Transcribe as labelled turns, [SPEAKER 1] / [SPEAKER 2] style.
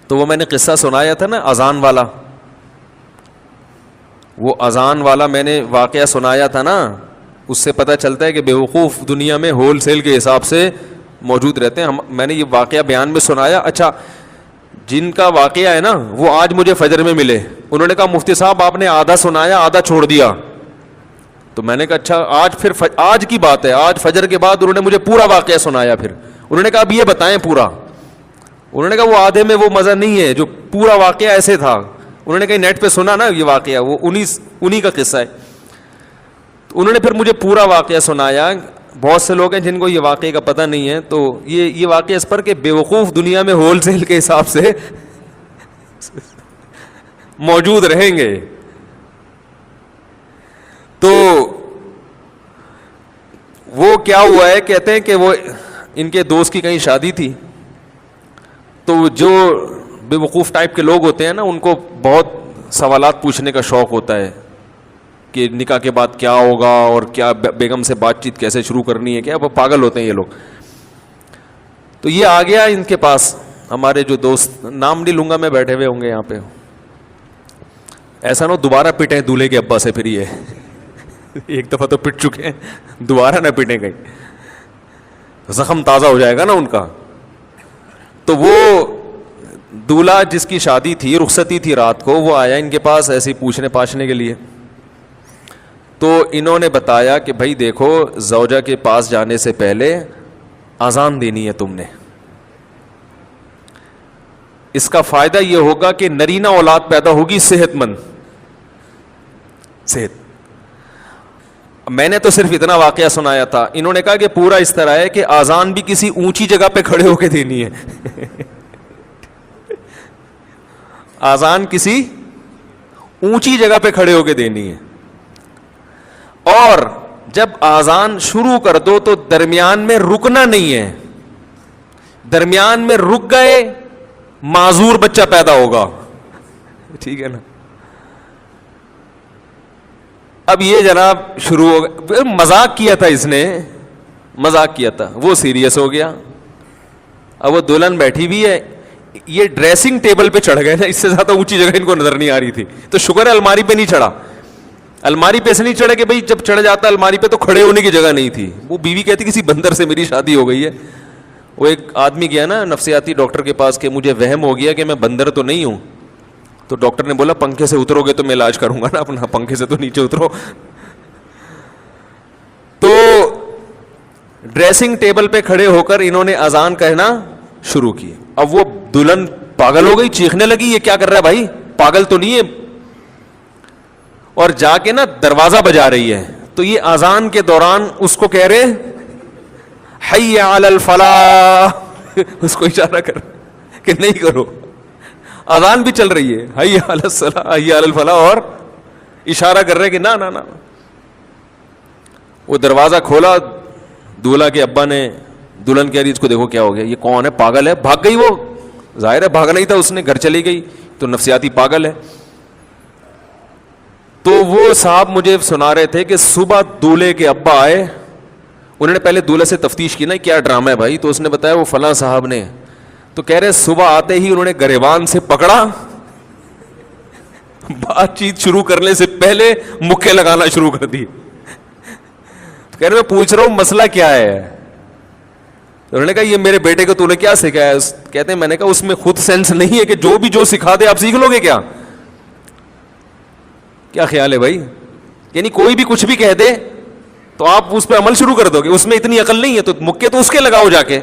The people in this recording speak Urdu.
[SPEAKER 1] تو وہ میں نے قصہ سنایا تھا نا اذان والا, وہ اذان والا میں نے واقعہ سنایا تھا نا, اس سے پتہ چلتا ہے کہ بیوقوف دنیا میں ہول سیل کے حساب سے موجود رہتے ہیں. میں نے یہ واقعہ بیان میں سنایا. اچھا, جن کا واقعہ ہے نا وہ آج مجھے فجر میں ملے, انہوں نے کہا مفتی صاحب آپ نے آدھا سنایا آدھا چھوڑ دیا. تو میں نے کہا اچھا, آج کی بات ہے, آج فجر کے بعد انہوں نے مجھے پورا واقعہ سنایا. پھر انہوں نے کہا اب یہ بتائیں پورا. انہوں نے کہا وہ آدھے میں وہ مزہ نہیں ہے جو پورا واقعہ ایسے تھا. انہوں نے کہا نیٹ پہ سنا نا یہ واقعہ, وہ انہی کا قصہ ہے. انہوں نے پھر مجھے پورا واقعہ سنایا. بہت سے لوگ ہیں جن کو یہ واقعے کا پتہ نہیں ہے, تو یہ واقعہ اس پر کہ بیوقوف دنیا میں ہول سیل کے حساب سے موجود رہیں گے. تو وہ کیا ہوا ہے, کہتے ہیں کہ وہ ان کے دوست کی کہیں شادی تھی, تو جو بیوقوف ٹائپ کے لوگ ہوتے ہیں نا ان کو بہت سوالات پوچھنے کا شوق ہوتا ہے کہ نکاح کے بعد کیا ہوگا اور کیا بیگم سے بات چیت کیسے شروع کرنی ہے, کیا وہ پاگل ہوتے ہیں یہ لوگ. تو یہ آ گیا ان کے پاس, ہمارے جو دوست, نام نہیں لوں گا میں, بیٹھے ہوئے ہوں گے یہاں پہ, ایسا نہ دوبارہ پٹیں دولہے کے ابا سے. پھر یہ ایک دفعہ تو پٹ چکے ہیں, دوبارہ نہ پٹیں گئی, زخم تازہ ہو جائے گا نا ان کا. تو وہ دولہا جس کی شادی تھی, رخصتی تھی رات کو, وہ آیا ان کے پاس ایسے پوچھنے پاچھنے کے لیے. تو انہوں نے بتایا کہ بھائی دیکھو, زوجہ کے پاس جانے سے پہلے اذان دینی ہے تم نے. اس کا فائدہ یہ ہوگا کہ نرینہ اولاد پیدا ہوگی صحت مند. میں نے تو صرف اتنا واقعہ سنایا تھا. انہوں نے کہا کہ پورا اس طرح ہے کہ اذان بھی کسی اونچی جگہ پہ کھڑے ہو کے دینی ہے. اذان کسی اونچی جگہ پہ کھڑے ہو کے دینی ہے, اور جب اذان شروع کر دو تو درمیان میں رکنا نہیں ہے. درمیان میں رک گئے معذور بچہ پیدا ہوگا. ٹھیک ہے نا. اب یہ جناب شروع ہو گیا, مذاق کیا تھا اس نے, مذاق کیا تھا, وہ سیریس ہو گیا. اب وہ دلہن بیٹھی بھی ہے, یہ ڈریسنگ ٹیبل پہ چڑھ گئے نا, اس سے زیادہ اونچی جگہ ان کو نظر نہیں آ رہی تھی. تو شکر ہے الماری پہ نہیں چڑھا. الماری پہ سے نہیں چڑھے کہ بھائی جب چڑھ جاتا الماری پہ تو کھڑے ہونے کی جگہ نہیں تھی. وہ بیوی کہتی کسی بندر سے میری شادی ہو گئی ہے. وہ ایک آدمی گیا نا نفسیاتی ڈاکٹر کے پاس کہ مجھے وہم ہو گیا کہ میں بندر تو نہیں ہوں. تو ڈاکٹر نے بولا پنکھے سے اترو گے تو میں علاج کروں گا نا اپنا, پنکھے سے تو نیچے اترو. تو ڈریسنگ ٹیبل پہ کھڑے ہو کر انہوں نے اذان کہنا شروع کی. اب وہ دلہن پاگل ہو گئی, چیخنے لگی یہ کیا کر رہا ہے بھائی, پاگل تو نہیں ہے. اور جا کے نا دروازہ بجا رہی ہے. تو یہ اذان کے دوران اس کو کہہ رہے حی علی الفلاح, اس کو اشارہ کر کہ نہیں کرو. اذان بھی چل رہی ہے, حی علی الصلاح حی علی الفلاح, اور اشارہ کر رہے کہ نہ نہ نہ. وہ دروازہ کھولا, دولہا کے ابا نے, دلہن کہہ رہی اس کو دیکھو کیا ہو گیا, یہ کون ہے, پاگل ہے. بھاگ گئی, وہ ظاہر ہے بھاگنا ہی تھا اس نے, گھر چلی گئی. تو نفسیاتی پاگل ہے. تو وہ صاحب مجھے سنا رہے تھے کہ صبح دولہے کے ابا آئے, انہوں نے پہلے دولہے سے تفتیش کی نا کیا ڈرامہ ہے بھائی, تو اس نے بتایا وہ فلاں صاحب نے. تو کہہ رہے صبح آتے ہی انہوں نے گریبان سے پکڑا, بات چیت شروع کرنے سے پہلے مکے لگانا شروع کر دی. کہہ رہے میں پوچھ رہا ہوں مسئلہ کیا ہے. انہوں نے کہا یہ میرے بیٹے کو تو نے کیا سکھایا. کہتے ہیں میں نے کہا اس میں خود سینس نہیں ہے کہ جو سکھا دے آپ سیکھ لو گے کیا. کیا خیال ہے بھائی, یعنی کوئی بھی کچھ بھی کہہ دے تو آپ اس پہ عمل شروع کر دو گے, اس میں اتنی عقل نہیں ہے تو مکے تو اس کے لگاؤ جا کے.